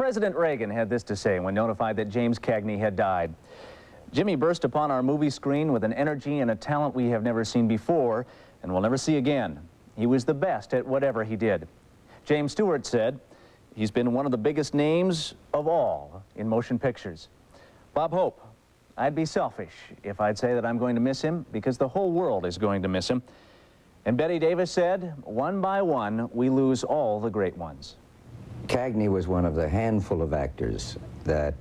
President Reagan had this to say when notified that James Cagney had died. Jimmy burst upon our movie screen with an energy and a talent we have never seen before and will never see again. He was the best at whatever he did. James Stewart said, he's been one of the biggest names of all in motion pictures. Bob Hope, I'd be selfish if I'd say that I'm going to miss him because the whole world is going to miss him. And Betty Davis said, one by one, we lose all the great ones. Cagney was one of the handful of actors that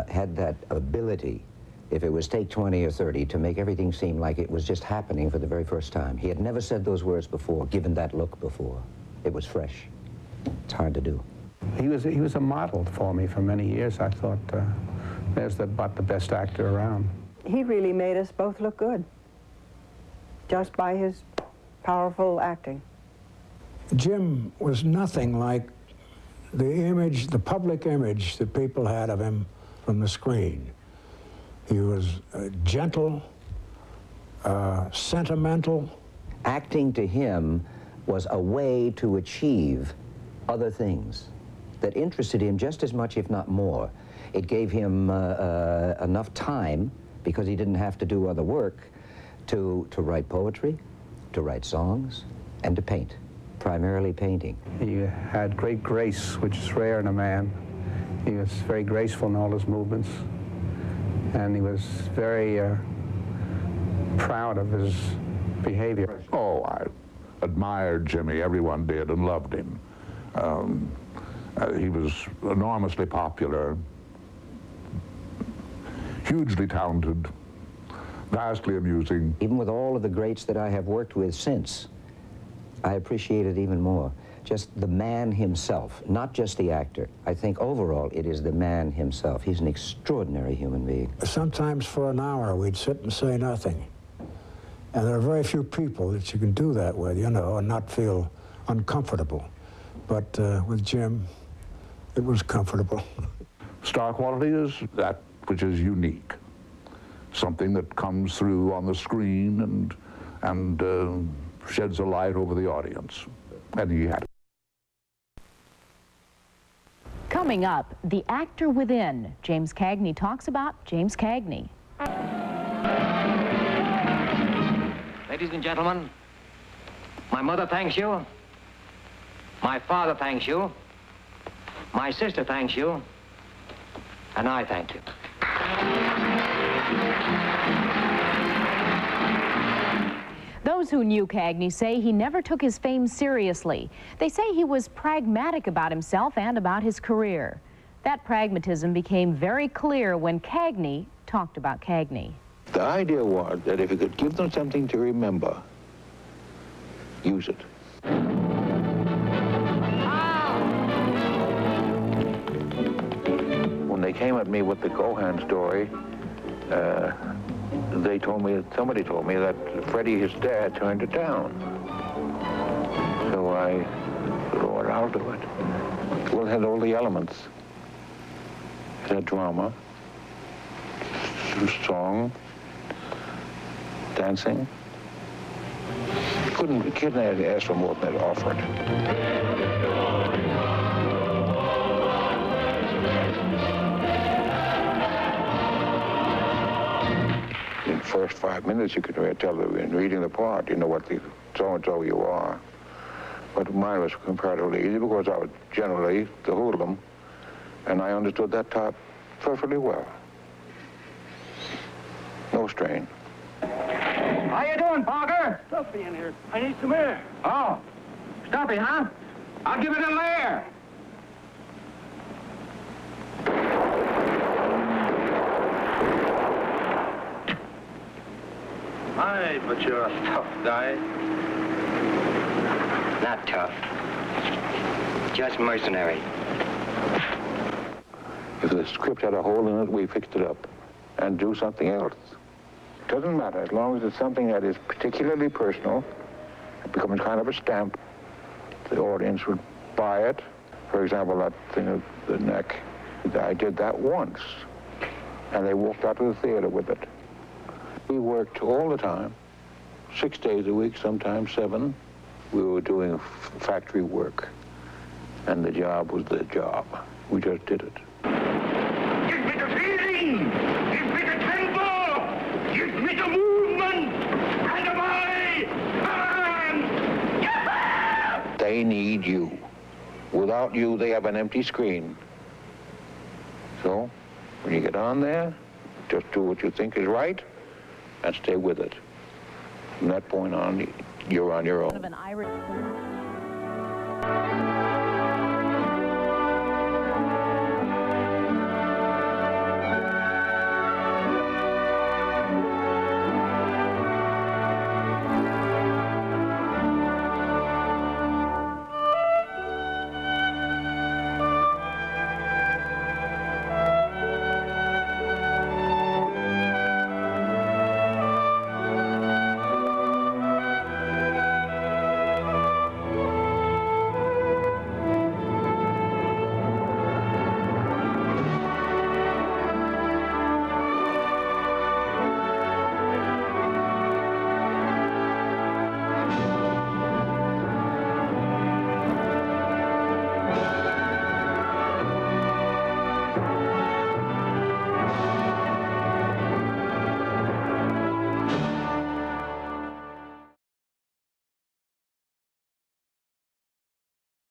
had that ability, if it was take 20 or 30, to make everything seem like it was just happening for the very first time. He had never said those words before, given that look before. It was fresh. It's hard to do. He was a model for me for many years. I thought, there's about the best actor around. He really made us both look good, just by his powerful acting. Jim was nothing like the image, the public image that people had of him from the screen. He was gentle, sentimental. Acting to him was a way to achieve other things that interested him just as much, if not more. It gave him enough time, because he didn't have to do other work, to write poetry, to write songs, and to paint, primarily painting. He had great grace, which is rare in a man. He was very graceful in all his movements, and he was very proud of his behavior. Oh, I admired Jimmy. Everyone did, and loved him. He was enormously popular, hugely talented, vastly amusing. Even with all of the greats that I have worked with since, I appreciate it even more. Just the man himself, not just the actor. I think overall it is the man himself. He's an extraordinary human being. Sometimes for an hour we'd sit and say nothing. And there are very few people that you can do that with, you know, and not feel uncomfortable. But with Jim, it was comfortable. Star quality is that which is unique. Something that comes through on the screen and sheds a light over the audience. And he had it. Coming up, the actor within. James Cagney talks about James Cagney. Ladies and gentlemen, my mother thanks you. My father thanks you. My sister thanks you. And I thank you. Those who knew Cagney say he never took his fame seriously. They say he was pragmatic about himself and about his career. That pragmatism became very clear when Cagney talked about Cagney. The idea was that if you could give them something to remember, use it. When they came at me with the Gohan story, they told me, somebody told me that Freddie, his dad, turned it down. So I said, oh, I'll do it. Well, it had all the elements. It had drama, song, dancing. Couldn't ask for more than it offered. In the first 5 minutes, you could tell that in reading the part, you know what the so-and-so you are. But mine was comparatively easy because I was generally the hoodlum, and I understood that type perfectly well. No strain. How you doing, Parker? Stuffy in here. I need some air. Oh, stuffy, huh? I'll give it a layer. Hi, but you're a tough guy. Not tough. Just mercenary. If the script had a hole in it, we fixed it up and do something else. Doesn't matter, as long as it's something that is particularly personal, it becomes kind of a stamp. The audience would buy it. For example, that thing of the neck, I did that once, and they walked out of the theater with it. We worked all the time, 6 days a week, sometimes 7. We were doing factory work. And the job was the job. We just did it. Give me the feeling! Give me the tempo! Give me the movement! And away! Come! They need you. Without you, they have an empty screen. So, when you get on there, just do what you think is right and stay with it. From that point on, you're on your own. An Irish